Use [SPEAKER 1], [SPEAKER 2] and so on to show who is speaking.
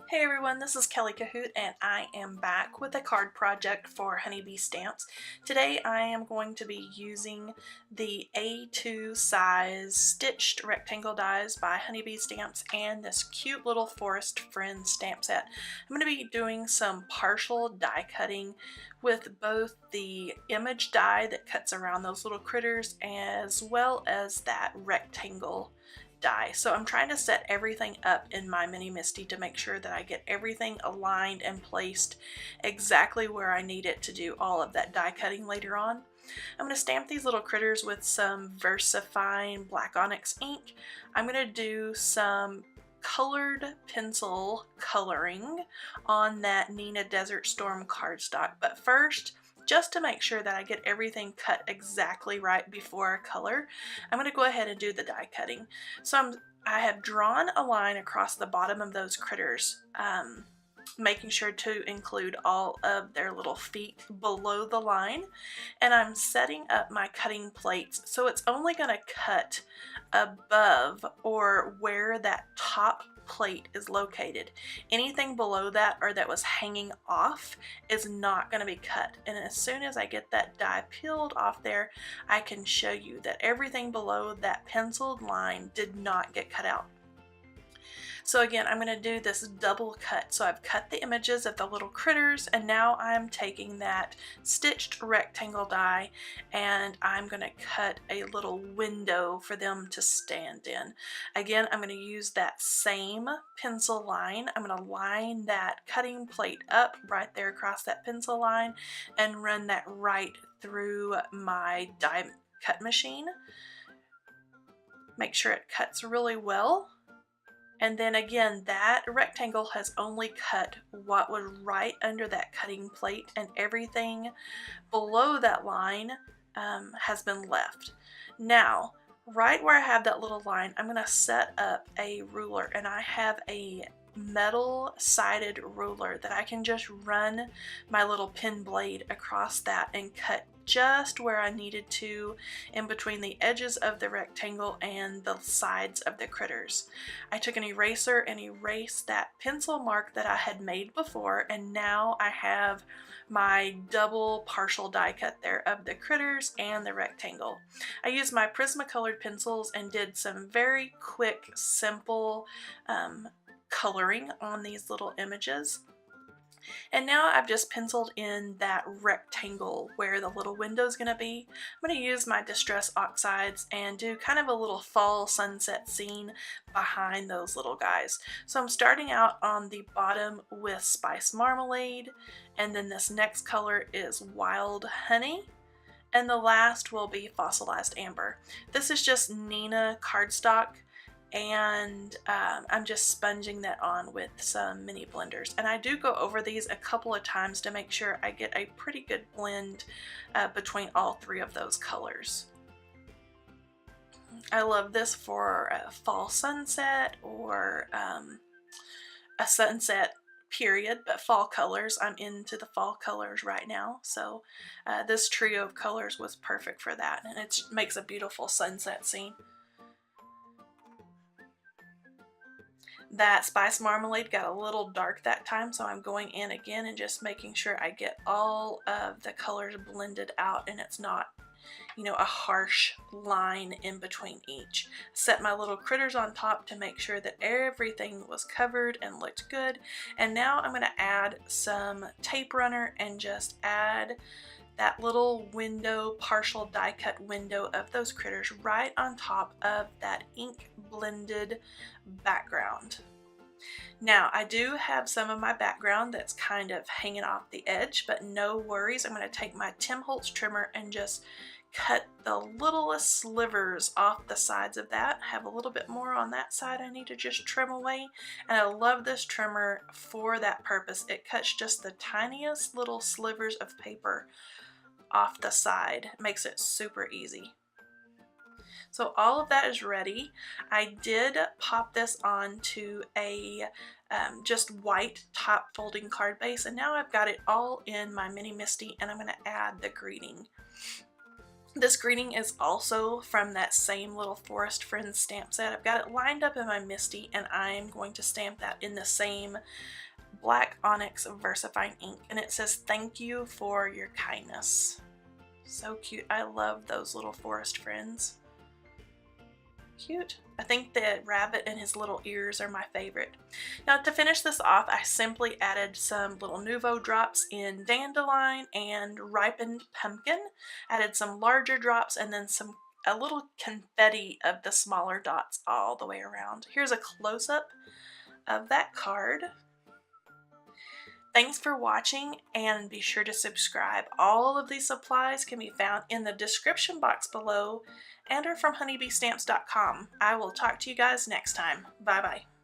[SPEAKER 1] Hey everyone, this is Kelley Kohout and I am back with a card project for Honeybee Stamps. Today I am going to be using the A2 size stitched rectangle dies by Honeybee Stamps and this cute little Forest Friend stamp set. I'm going to be doing some partial die cutting with both the image die that cuts around those little critters as well as that rectangle die. So I'm trying to set everything up in my mini MISTI to make sure that I get everything aligned and placed exactly where I need it to do all of that die cutting later on. I'm going to stamp these little critters with some VersaFine black onyx ink. I'm going to do some colored pencil coloring on that Nina Desert Storm cardstock, but first, just to make sure that I get everything cut exactly right before I color, I'm going to go ahead and do the die cutting. So I have drawn a line across the bottom of those critters, making sure to include all of their little feet below the line, and I'm setting up my cutting plates so it's only going to cut above or where that top plate is located. Anything below that or that was hanging off is not going to be cut, and as soon as I get that die peeled off there, I can show you that everything below that penciled line did not get cut out. So again, I'm going to do this double cut. So I've cut the images of the little critters, and now I'm taking that stitched rectangle die and I'm going to cut a little window for them to stand in. Again, I'm going to use that same pencil line. I'm going to line that cutting plate up right there across that pencil line and run that right through my die cut machine. Make sure it cuts really well. And then again, that rectangle has only cut what was right under that cutting plate, and everything below that line has been left. Now, right where I have that little line, I'm going to set up a ruler, and I have a metal sided ruler that I can just run my little pen blade across that and cut just where I needed to in between the edges of the rectangle and the sides of the critters. I took an eraser and erased that pencil mark that I had made before, and now I have my double partial die cut there of the critters and the rectangle. I used my Prismacolor pencils and did some very quick, simple coloring on these little images. And now I've just penciled in that rectangle where the little window is going to be. I'm going to use my Distress Oxides and do kind of a little fall sunset scene behind those little guys. So I'm starting out on the bottom with Spice Marmalade, and then this next color is Wild Honey, and the last will be Fossilized Amber. This is just Nina cardstock, and I'm just sponging that on with some mini blenders, and I do go over these a couple of times to make sure I get a pretty good blend between all three of those colors. I love this for a fall sunset or a sunset period, but fall colors. I'm into the fall colors right now, so this trio of colors was perfect for that, and it makes a beautiful sunset scene. That Spice Marmalade got a little dark that time, so I'm going in again and just making sure I get all of the colors blended out and it's not, you know, a harsh line in between each. Set my little critters on top to make sure that everything was covered and looked good. And now I'm going to add some tape runner and just add that little window, partial die cut window of those critters right on top of that ink blended background. Now I do have some of my background that's kind of hanging off the edge, but no worries. I'm going to take my Tim Holtz trimmer and just cut the littlest slivers off the sides of that. Have a little bit more on that side I need to just trim away, and I love this trimmer for that purpose. It cuts just the tiniest little slivers of paper off the side. It makes it super easy. So all of that is ready. I did pop this onto a just white top folding card base, and now I've got it all in my mini MISTI, and I'm going to add the greeting. This greeting is also from that same little Forest Friends stamp set. I've got it lined up in my MISTI, and I'm going to stamp that in the same black Onyx VersaFine ink, and it says thank you for your kindness. So cute. I love those little Forest Friends. Cute. I think the rabbit and his little ears are my favorite. Now to finish this off, I simply added some little Nuvo drops in Dandelion and Ripened Pumpkin. Added some larger drops and then a little confetti of the smaller dots all the way around. Here's a close-up of that card. Thanks for watching, and be sure to subscribe. All of these supplies can be found in the description box below and are from honeybeestamps.com. I will talk to you guys next time. Bye bye.